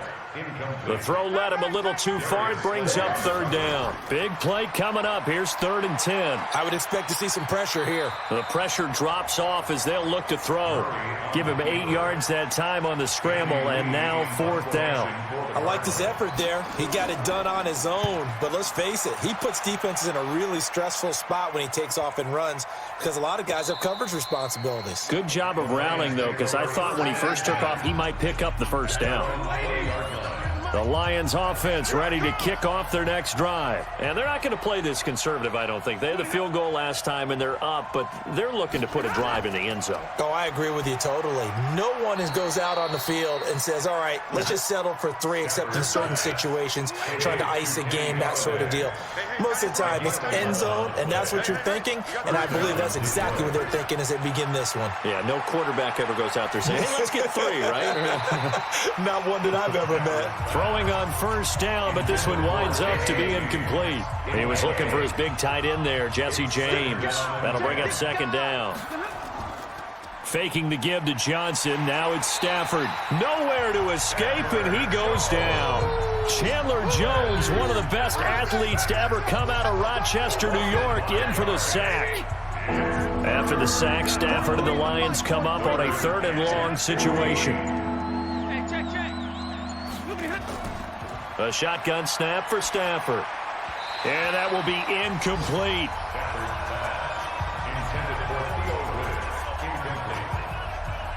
The throw led him a little too far. It brings up 3rd down. Big play coming up. Here's 3rd and 10. I would expect to see some pressure here. The pressure drops off as they'll look to throw. Give him 8 yards that time on the scramble, and now 4th down. I liked his effort there. He got it done on his own. But let's face it, he puts defenses in a really stressful spot when he takes off and runs because a lot of guys have coverage responsibilities. Good job of rallying, though, because I thought when he first took off, he might pick up the 1st down. The Lions offense ready to kick off their next drive. And they're not going to play this conservative, I don't think. They had the field goal last time, and they're up, but they're looking to put a drive in the end zone. Oh, I agree with you totally. No one goes out on the field and says, all right, let's just settle for 3, except in certain situations, trying to ice a game, that sort of deal. Most of the time, it's end zone, and that's what you're thinking, and I believe that's exactly what they're thinking as they begin this one. Yeah, no quarterback ever goes out there saying, hey, let's get 3, right? Not one that I've ever met. Throwing on 1st down, but this one winds up to be incomplete. He was looking for his big tight end there, Jesse James. That'll bring up 2nd down. Faking the give to Johnson. Now it's Stafford. Nowhere to escape, and he goes down. Chandler Jones, one of the best athletes to ever come out of Rochester, New York, in for the sack. After the sack, Stafford and the Lions come up on a 3rd and long situation. A shotgun snap for Stafford. And that will be incomplete.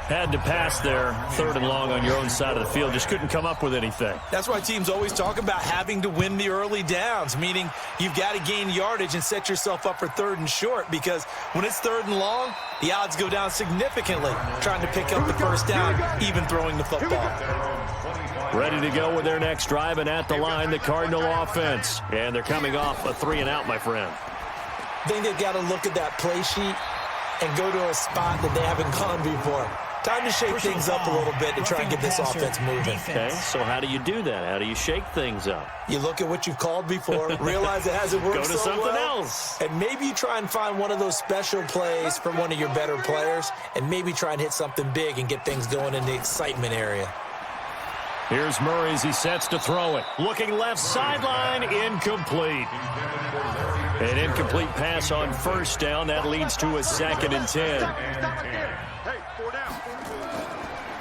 Had to pass there, 3rd and long on your own side of the field. Just couldn't come up with anything. That's why teams always talk about having to win the early downs, meaning you've got to gain yardage and set yourself up for 3rd and short, because when it's 3rd and long, the odds go down significantly trying to pick up the 1st down, even throwing the football. Ready to go with their next drive, and at the line, the Cardinal offense. And they're coming off a 3 and out, my friend. I think they've got to look at that play sheet and go to a spot that they haven't gone before. Time to shake things up a little bit to try and get this offense moving. Okay, so how do you do that? How do you shake things up? You look at what you've called before, realize it hasn't worked so well. Go to something else. And maybe you try and find one of those special plays from one of your better players, and maybe try and hit something big and get things going in the excitement area. Here's Murray as he sets to throw it. Looking left sideline, incomplete. An incomplete pass on 1st down. That leads to a 2nd and 10.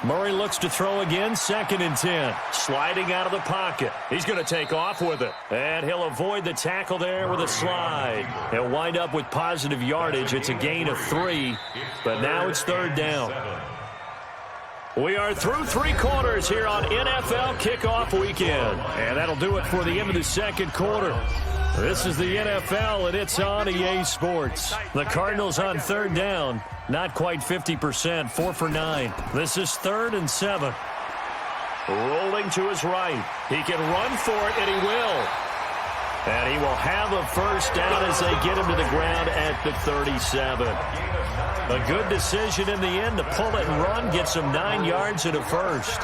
Murray looks to throw again, 2nd and 10. Sliding out of the pocket. He's going to take off with it. And he'll avoid the tackle there with a slide. He'll wind up with positive yardage. It's a gain of 3, but now it's 3rd down. We are through 3 quarters here on NFL Kickoff Weekend. And that'll do it for the end of the second quarter. This is the NFL, and it's on EA Sports. The Cardinals on third down. Not quite 50%, 4 for 9. This is 3rd and 7. Rolling to his right. He can run for it, and he will. And he will have a first down as they get him to the ground at the 37. A good decision in the end to pull it and run, get some 9 yards and a first.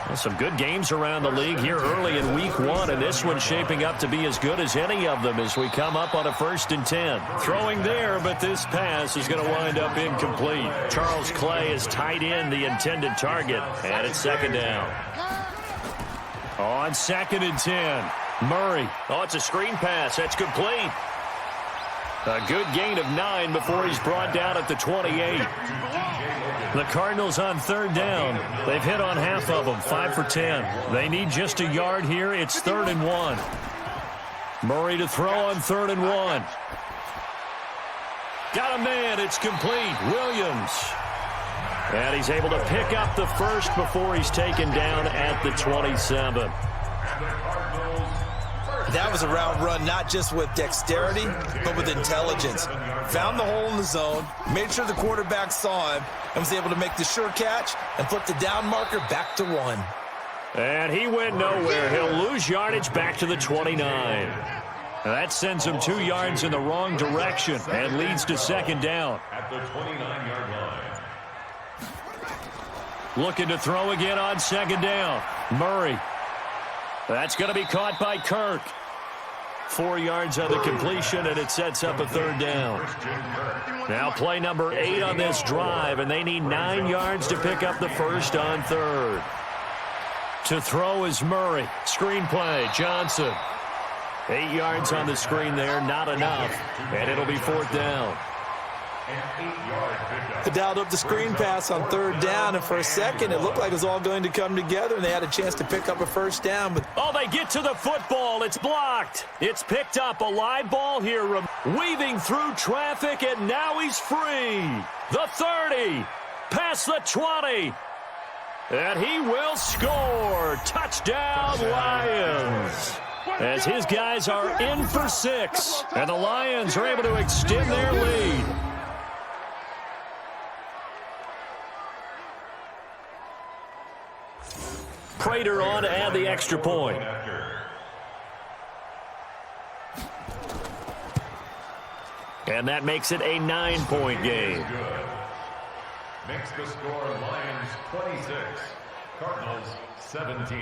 Well, some good games around the league here early in week 1, and this one's shaping up to be as good as any of them as we come up on a 1st and 10. Throwing there, but this pass is going to wind up incomplete. Charles Clay is tied in the intended target, and it's 2nd down. On 2nd and 10, Murray. Oh, it's a screen pass. That's complete. A good gain of 9 before he's brought down at the 28. The Cardinals on 3rd down. They've hit on half of them, 5 for 10. They need just a yard here. It's 3rd and 1. Murray to throw on 3rd and 1. Got a man. It's complete. Williams. And he's able to pick up the first before he's taken down at the 27. That was a route run not just with dexterity, but with intelligence. Found the hole in the zone, made sure the quarterback saw him, and was able to make the sure catch and flip the down marker back to 1. And he went nowhere. He'll lose yardage back to the 29. That sends him 2 yards in the wrong direction and leads to 2nd down. At the 29-yard line. Looking to throw again on 2nd down. Murray. That's going to be caught by Kirk. 4 yards on the completion, and it sets up a 3rd down. Now play number 8 on this drive, and they need 9 yards to pick up the first on 3rd. To throw is Murray. Screen play, Johnson. 8 yards on the screen there, not enough, and it'll be 4th down. They dialed up the screen pass on 3rd down, and for a second it looked like it was all going to come together, and they had a chance to pick up a first down. But oh, they get to the football. It's blocked. It's picked up. A live ball here, weaving through traffic, and now he's free. The 30, past the 20, and he will score. Touchdown, Lions. As his guys are in for 6, and the Lions are able to extend their lead. Prater on to add the extra point. And that makes it a 9-point game. Makes the score Lions 26, Cardinals 17.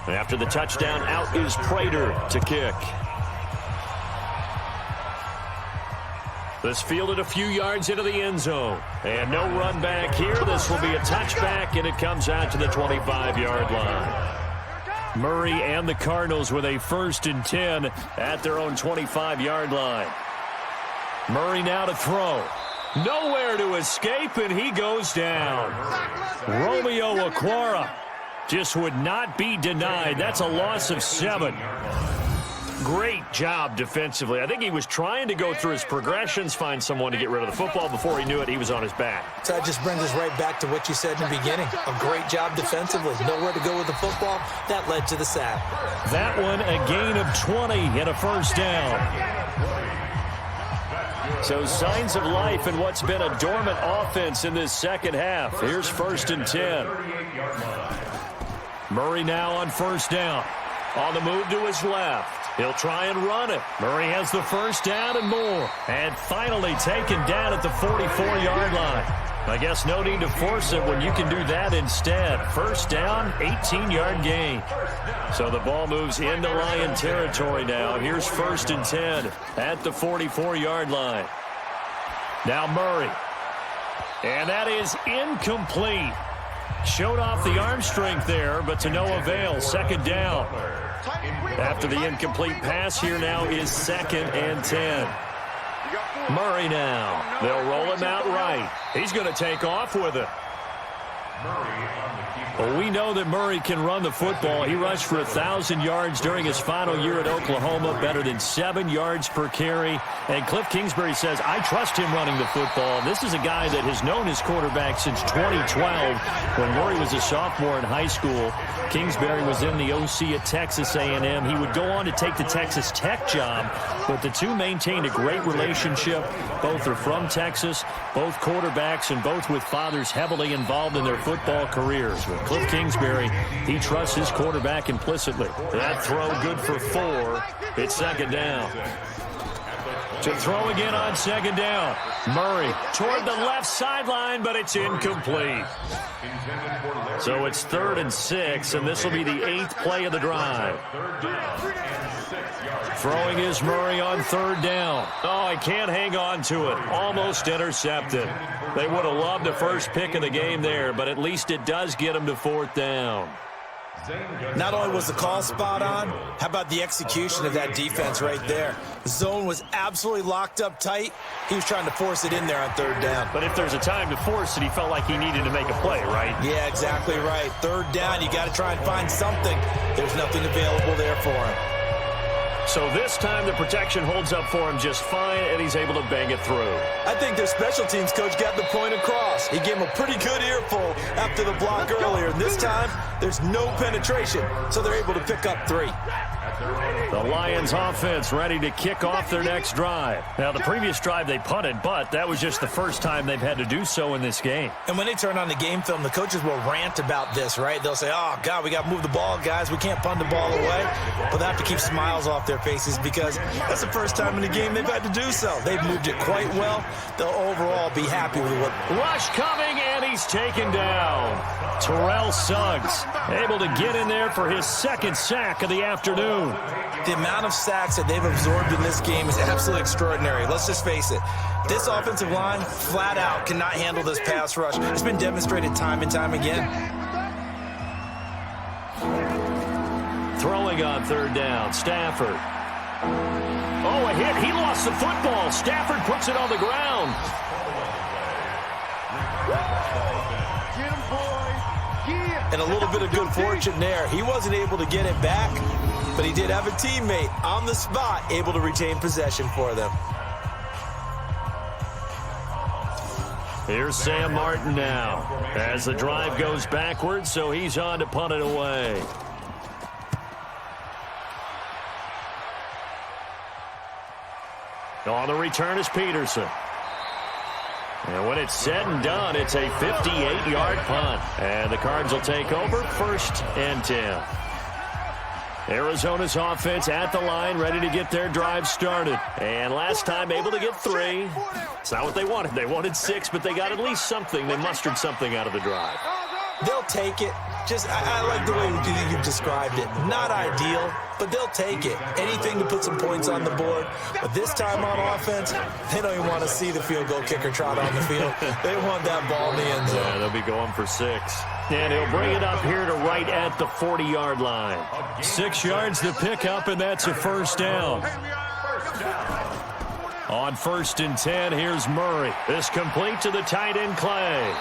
After the touchdown, out is Prater to kick. This fielded a few yards into the end zone. And no run back here. This will be a touchback, and it comes out to the 25-yard line. Murray and the Cardinals with a 1st and 10 at their own 25-yard line. Murray now to throw. Nowhere to escape, and he goes down. Romeo Okwara just would not be denied. That's a loss of 7. Great job defensively. I think he was trying to go through his progressions, find someone to get rid of the football. Before he knew it, he was on his back. So that just brings us right back to what you said in the beginning. A great job defensively. Nowhere to go with the football. That led to the sack. That one, a gain of 20 and a first down. So signs of life in what's been a dormant offense in this second half. Here's 1st and 10. Murray now on 1st down. On the move to his left. He'll try and run it. Murray has the first down and more. And finally taken down at the 44-yard line. I guess no need to force it when you can do that instead. First down, 18-yard gain. So the ball moves into Lion territory now. Here's 1st and 10 at the 44-yard line. Now Murray. And that is incomplete. Showed off the arm strength there, but to no avail. 2nd down. After the incomplete pass, here now is 2nd and 10. Murray now. They'll roll him out right. He's going to take off with it. Well, we know that Murray can run the football. He rushed for 1,000 yards during his final year at Oklahoma, better than 7 yards per carry. And Cliff Kingsbury says, I trust him running the football. And this is a guy that has known his quarterback since 2012 when Murray was a sophomore in high school. Kingsbury was in the OC at Texas A&M. He would go on to take the Texas Tech job, but the two maintained a great relationship. Both are from Texas, both quarterbacks, and both with fathers heavily involved in their football careers. With Cliff Kingsbury, he trusts his quarterback implicitly. That throw good for 4. It's second down. To throw again on second down. Murray toward the left sideline, but it's incomplete. So it's 3rd and 6, and this will be the 8th play of the drive. Throwing is Murray on 3rd down. Oh, he can't hang on to it. Almost intercepted. They would have loved the first pick of the game there, but at least it does get him to 4th down. Not only was the call spot on, how about the execution of that defense right there? The zone was absolutely locked up tight. He was trying to force it in there on 3rd down. But if there's a time to force it, he felt like he needed to make a play, right? Yeah, exactly right. 3rd down, you got to try and find something. There's nothing available there for him. So this time the protection holds up for him just fine, and he's able to bang it through. I think their special teams coach got the point across. He gave him a pretty good earful after the block earlier. And this time, there's no penetration, so they're able to pick up 3. The Lions offense ready to kick off their next drive. Now, the previous drive they punted, but that was just the first time they've had to do so in this game. And when they turn on the game film, the coaches will rant about this, right? They'll say, oh, God, we got to move the ball, guys. We can't punt the ball away. But they have to keep smiles off their faces because that's the first time in the game they've had to do so. They've moved it quite well. They'll overall be happy with what. Rush coming, and he's taken down. Terrell Suggs able to get in there for his 2nd sack of the afternoon. The amount of sacks that they've absorbed in this game is absolutely extraordinary. Let's just face it. This offensive line, flat out, cannot handle this pass rush. It's been demonstrated time and time again. Throwing on 3rd down, Stafford. Oh, a hit. He lost the football. Stafford puts it on the ground. Get him, boy. Yeah. And a little bit of good fortune there. He wasn't able to get it back, but he did have a teammate on the spot able to retain possession for them. Here's Sam Martin now as the drive goes backwards, so he's on to punt it away. On the return is Peterson. And when it's said and done, it's a 58-yard punt. And the Cards will take over 1st and 10. Arizona's offense at the line, ready to get their drive started. And last time able to get 3. It's not what they wanted. They wanted 6, but they got at least something. They mustered something out of the drive. They'll take it. I like the way you described it. Not ideal, but they'll take it. Anything to put some points on the board. But this time on offense, they don't even want to see the field goal kicker trot on the field. They want that ball in the end zone. Yeah, they'll be going for 6. And he'll bring it up here to right at the 40-yard line. 6 yards to pick up, and that's a 1st down. On 1st and 10, here's Murray. This complete to the tight end, Clay.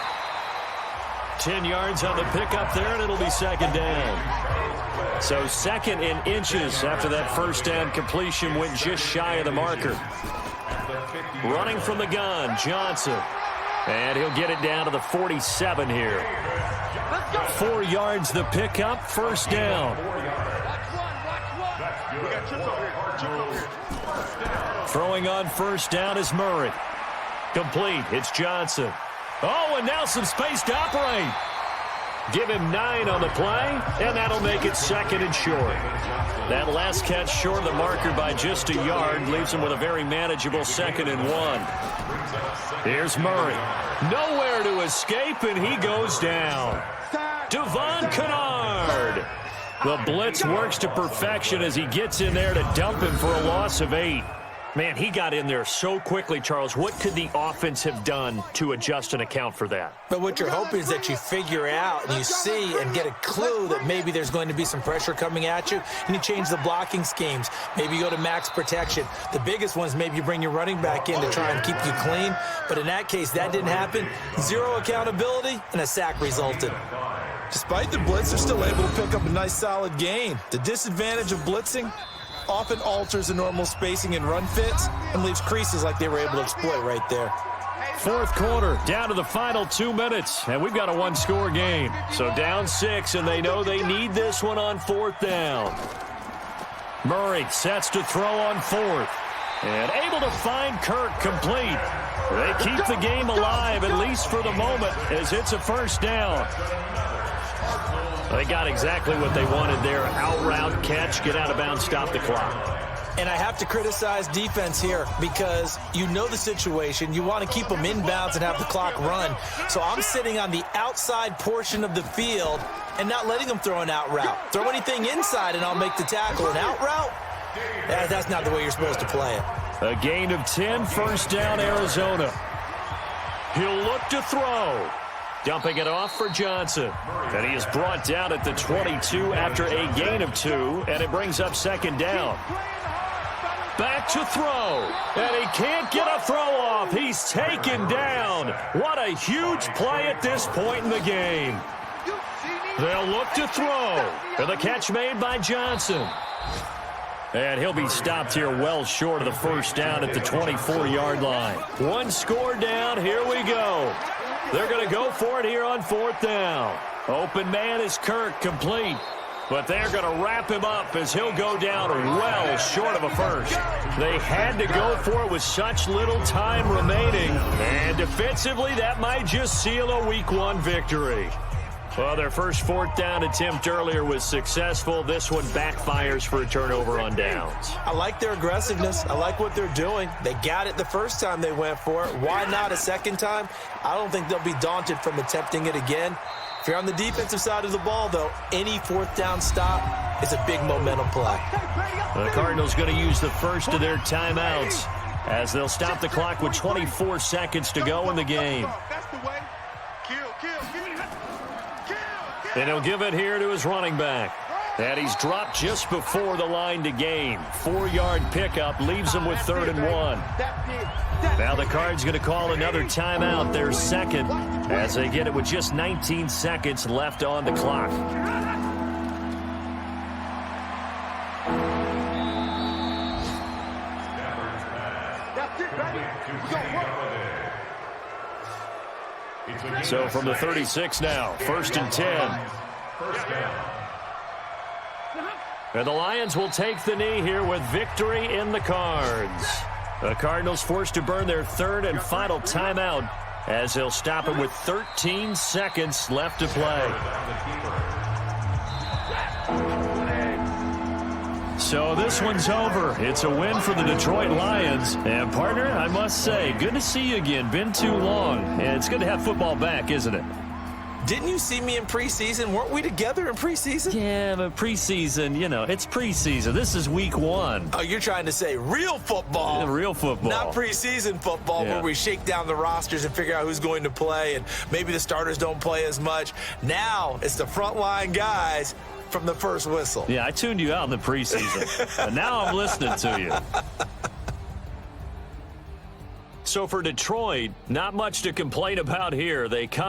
10 yards on the pickup there, and it'll be 2nd down. So 2nd in inches after that 1st down completion went just shy of the marker. Running from the gun, Johnson. And he'll get it down to the 47 here. 4 yards the pickup, 1st down. Throwing on 1st down is Murray. Complete, it's Johnson. Oh, and now some space to operate. Give him 9 on the play, and that'll make it 2nd and short. That last catch short of the marker by just a yard leaves him with a very manageable 2nd and 1. Here's Murray. Nowhere to escape, and he goes down. Devon Kennard. The blitz works to perfection as he gets in there to dump him for a loss of 8. Man, he got in there so quickly, Charles. What could the offense have done to adjust and account for that? But what you're hoping is that you figure out and you see and get a clue that maybe there's going to be some pressure coming at you, and you change the blocking schemes. Maybe you go to max protection. The biggest one is maybe you bring your running back in to try and keep you clean. But in that case, that didn't happen. Zero accountability, and a sack resulted. Despite the blitz, they're still able to pick up a nice, solid gain. The disadvantage of blitzing often alters the normal spacing and run fits and leaves creases like they were able to exploit right there. Fourth quarter, down to the final 2 minutes, and we've got a one-score game. So down 6, and they know they need this one on 4th down. Murray sets to throw on 4th, and able to find Kirk complete. They keep the game alive, at least for the moment, as it's a first down. They got exactly what they wanted there. Out route, catch, get out of bounds, stop the clock. And I have to criticize defense here because you know the situation. You want to keep them inbounds and have the clock run. So I'm sitting on the outside portion of the field and not letting them throw an out route. Throw anything inside and I'll make the tackle. An out route? That's not the way you're supposed to play it. A gain of 10, first down, Arizona. He'll look to throw. Dumping it off for Johnson. And he is brought down at the 22 after a gain of 2, and it brings up second down. Back to throw, and he can't get a throw off. He's taken down. What a huge play at this point in the game. They'll look to throw, and the catch made by Johnson. And he'll be stopped here well short of the first down at the 24-yard line. One score down, here we go. They're going to go for it here on 4th down. Open man is Kirk, complete. But they're going to wrap him up as he'll go down well short of a first. They had to go for it with such little time remaining. And defensively, that might just seal a Week 1 victory. Well, their first 4th down attempt earlier was successful. This one backfires for a turnover on downs. I like their aggressiveness. I like what they're doing. They got it the first time they went for it. Why not a second time? I don't think they'll be daunted from attempting it again. If you're on the defensive side of the ball, though, any 4th down stop is a big momentum play. The Cardinals going to use the first of their timeouts as they'll stop the clock with 24 seconds to go in the game. And he'll give it here to his running back. And he's dropped just before the line to gain. 4-yard pickup leaves him with 3rd and 1. Now the Cards going to call another timeout, their second, as they get it with just 19 seconds left on the clock. So from the 36 now, 1st and 10. And the Lions will take the knee here with victory in the cards. The Cardinals forced to burn their 3rd and final timeout as they'll stop it with 13 seconds left to play. So this one's over. It's a win for the Detroit Lions. And, partner, I must say, good to see you again. Been too long. And it's good to have football back, isn't it? Didn't you see me in preseason? Weren't we together in preseason? Yeah, but preseason, you know, it's preseason. This is Week 1. Oh, you're trying to say real football. Real football. Not preseason football where we shake down the rosters and figure out who's going to play, and maybe the starters don't play as much. Now it's the frontline guys from the first whistle. Yeah, I tuned you out in the preseason. And now I'm listening to you. So for Detroit, not much to complain about here. They come